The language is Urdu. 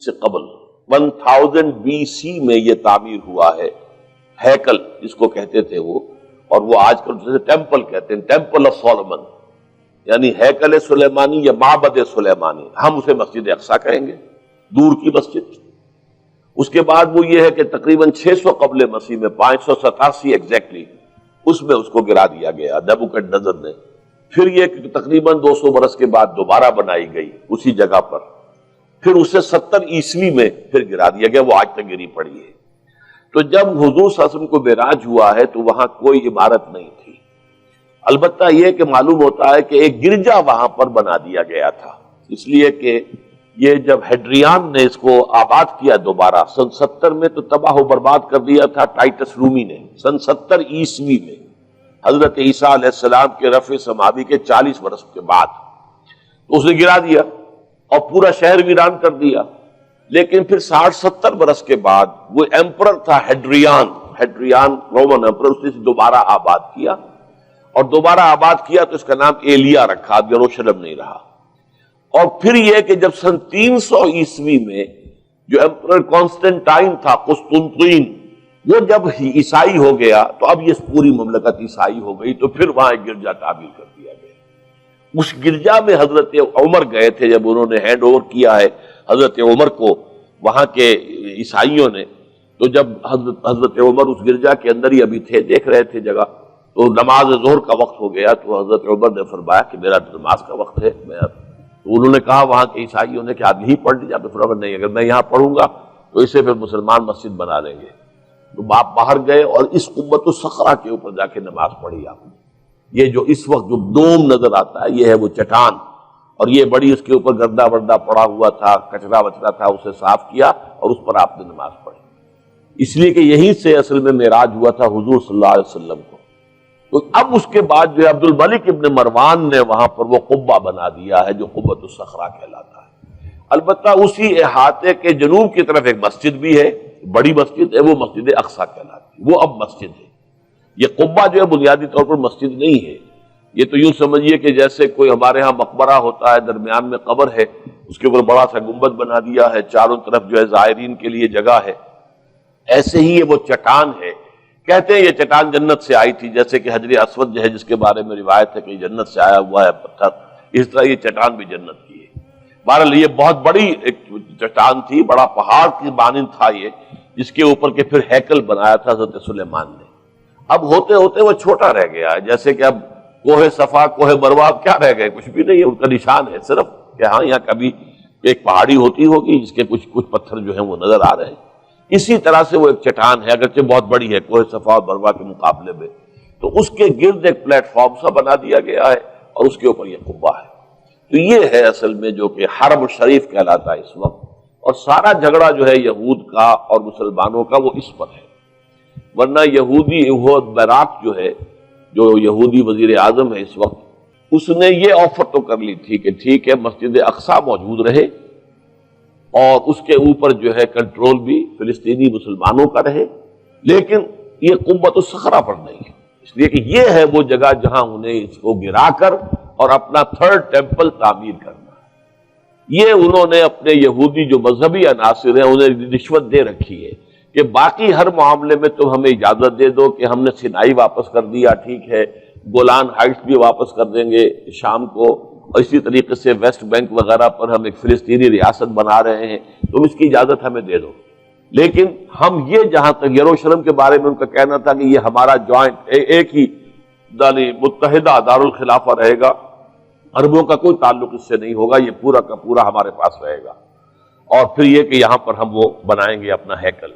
سے قبل 1000 BC میں یہ تعمیر ہوا ہے ہیکل جس کو کہتے تھے وہ، اور وہ آج کل جیسے ٹیمپل کہتے ہیں، ٹیمپل آف سولومن، یعنی ہیکل سلیمانی یا معبد سلیمانی، ہم اسے مسجد اقصی کہیں گے، دور کی مسجد۔ اس کے بعد وہ یہ ہے کہ تقریباً 600 قبل مسیح میں 587 ایگزیکٹلی اس میں اس کو گرا دیا گیا نیبوکڈنیزر نے۔ پھر یہ کہ تقریباً 200 برس کے بعد دوبارہ بنائی گئی اسی جگہ پر، پھر اسے 70 عیسوی میں پھر گرا دیا گیا، وہ آج تک گری پڑی ہے۔ تو جب حضور صلی اللہ علیہ وسلم کو معراج ہوا ہے تو وہاں کوئی عمارت نہیں تھی، البتہ یہ کہ معلوم ہوتا ہے کہ ایک گرجا وہاں پر بنا دیا گیا تھا، اس لیے کہ یہ جب ہیڈریان نے اس کو آباد کیا دوبارہ سن 70 میں تو تباہ و برباد کر دیا تھا ٹائٹس رومی نے سن 70 عیسوی میں، حضرت عیسیٰ علیہ السلام کے رفع سماوی کے 40 برس کے بعد تو اسے گرا دیا اور پورا شہر ویران کر دیا۔ لیکن پھر 60-70 برس کے بعد وہ ایمپرر تھا ہیڈریان رومن ایمپرر، اس نے دوبارہ آباد کیا، اور دوبارہ آباد کیا تو اس کا نام ایلیا رکھا، اب یروشلم نہیں رہا۔ اور پھر یہ کہ جب سن 300 عیسوی میں جو ایمپرر کانسٹنٹائن تھا قسطنطین، وہ جب عیسائی ہو گیا تو اب یہ پوری مملکت عیسائی ہو گئی، تو پھر وہاں ایک گرجا تعمیر کر دیا گیا۔ اس گرجا میں حضرت عمر گئے تھے، جب انہوں نے ہینڈ اوور کیا ہے حضرت عمر کو وہاں کے عیسائیوں نے، تو جب حضرت عمر اس گرجا کے اندر ہی ابھی تھے، دیکھ رہے تھے جگہ، تو نماز ظہر کا وقت ہو گیا، تو حضرت عمر نے فرمایا کہ میرا نماز کا وقت ہے، تو انہوں نے کہا وہاں کے عیسائیوں نے کہ آپ یہی پڑھ لیجیے، تو فرمایا نہیں، اگر میں یہاں پڑھوں گا تو اسے پھر مسلمان مسجد بنا لیں گے۔ تو باپ باہر گئے اور اس قبۃ الصخرہ کے اوپر جا کے نماز پڑھی آپ نے۔ یہ جو اس وقت جو دوم نظر آتا ہے یہ ہے وہ چٹان، اور یہ بڑی اس کے اوپر گردہ وردہ پڑا ہوا تھا، کچرا وچرا تھا، اسے صاف کیا اور اس پر آپ نے نماز پڑھی، اس لیے کہ یہیں سے اصل میں معراج ہوا تھا حضور صلی اللہ علیہ وسلم کو۔ تو اب اس کے بعد جو عبد الملک ابن مروان نے وہاں پر وہ قبہ بنا دیا ہے جو قبۃ الصخرہ کہلاتا ہے۔ البتہ اسی احاطے کے جنوب کی طرف ایک مسجد بھی ہے، بڑی مسجد ہے، وہ مسجد اقصی کہلاتی ہے، وہ اب مسجد ہے۔ یہ قبہ جو ہے بنیادی طور پر مسجد نہیں ہے، یہ تو یوں سمجھیے کہ جیسے کوئی ہمارے ہاں مقبرہ ہوتا ہے، درمیان میں قبر ہے، اس کے اوپر بڑا سا گنبد بنا دیا ہے، چاروں طرف جو ہے زائرین کے لیے جگہ ہے، ایسے ہی یہ وہ چٹان ہے۔ کہتے ہیں یہ چٹان جنت سے آئی تھی، جیسے کہ حجر اسود جو ہے جس کے بارے میں روایت ہے کہ جنت سے آیا ہوا ہے پتھر، اس طرح یہ چٹان بھی جنت کی ہے۔ بہرحال یہ بہت بڑی ایک چٹان تھی، بڑا پہاڑ کی مانند تھا یہ، جس کے اوپر کے پھر ہیکل بنایا تھا حضرت سلیمان نے۔ اب ہوتے ہوتے وہ چھوٹا رہ گیا ہے، جیسے کہ اب کوہ صفا کوہ مروہ کیا رہ گئے، کچھ بھی نہیں ہے، ان کا نشان ہے صرف کہ ہاں یہاں کبھی ایک پہاڑی ہوتی ہوگی جس کے کچھ پتھر جو ہیں وہ نظر آ رہے ہیں۔ اسی طرح سے وہ ایک چٹان ہے، اگرچہ بہت بڑی ہے کوہ صفا اور مروہ کے مقابلے میں، تو اس کے گرد ایک پلیٹ فارم سا بنا دیا گیا ہے اور اس کے اوپر یہ قبہ ہے۔ تو یہ ہے اصل میں جو کہ حرم شریف کہلاتا ہے اس وقت، اور سارا جھگڑا جو ہے یہود کا اور مسلمانوں کا وہ اس پر ہے۔ ورنہ یہودی براک جو ہے، جو یہودی وزیر اعظم ہے اس وقت، اس نے یہ آفر تو کر لی تھی کہ ٹھیک ہے مسجد اقصی موجود رہے اور اس کے اوپر جو ہے کنٹرول بھی فلسطینی مسلمانوں کا رہے، لیکن یہ قبۃ الصخرہ پر نہیں ہے، اس لیے کہ یہ ہے وہ جگہ جہاں انہیں اس کو گرا کر اور اپنا تھرڈ ٹیمپل تعمیر کرنا ہے۔ یہ انہوں نے اپنے یہودی جو مذہبی عناصر ہیں انہیں رشوت دے رکھی ہے کہ باقی ہر معاملے میں تم ہمیں اجازت دے دو کہ ہم نے سینائی واپس کر دیا، ٹھیک ہے، گولان ہائٹس بھی واپس کر دیں گے شام کو، اور اسی طریقے سے ویسٹ بینک وغیرہ پر ہم ایک فلسطینی ریاست بنا رہے ہیں، تم اس کی اجازت ہمیں دے دو، لیکن ہم یہ جہاں تک یروشلم کے بارے میں ان کا کہنا تھا کہ یہ ہمارا جوائنٹ ایک ہی متحدہ دارالخلافہ رہے گا، عربوں کا کوئی تعلق اس سے نہیں ہوگا، یہ پورا کا پورا ہمارے پاس رہے گا، اور پھر یہ کہ یہاں پر ہم وہ بنائیں گے اپنا ہیکل۔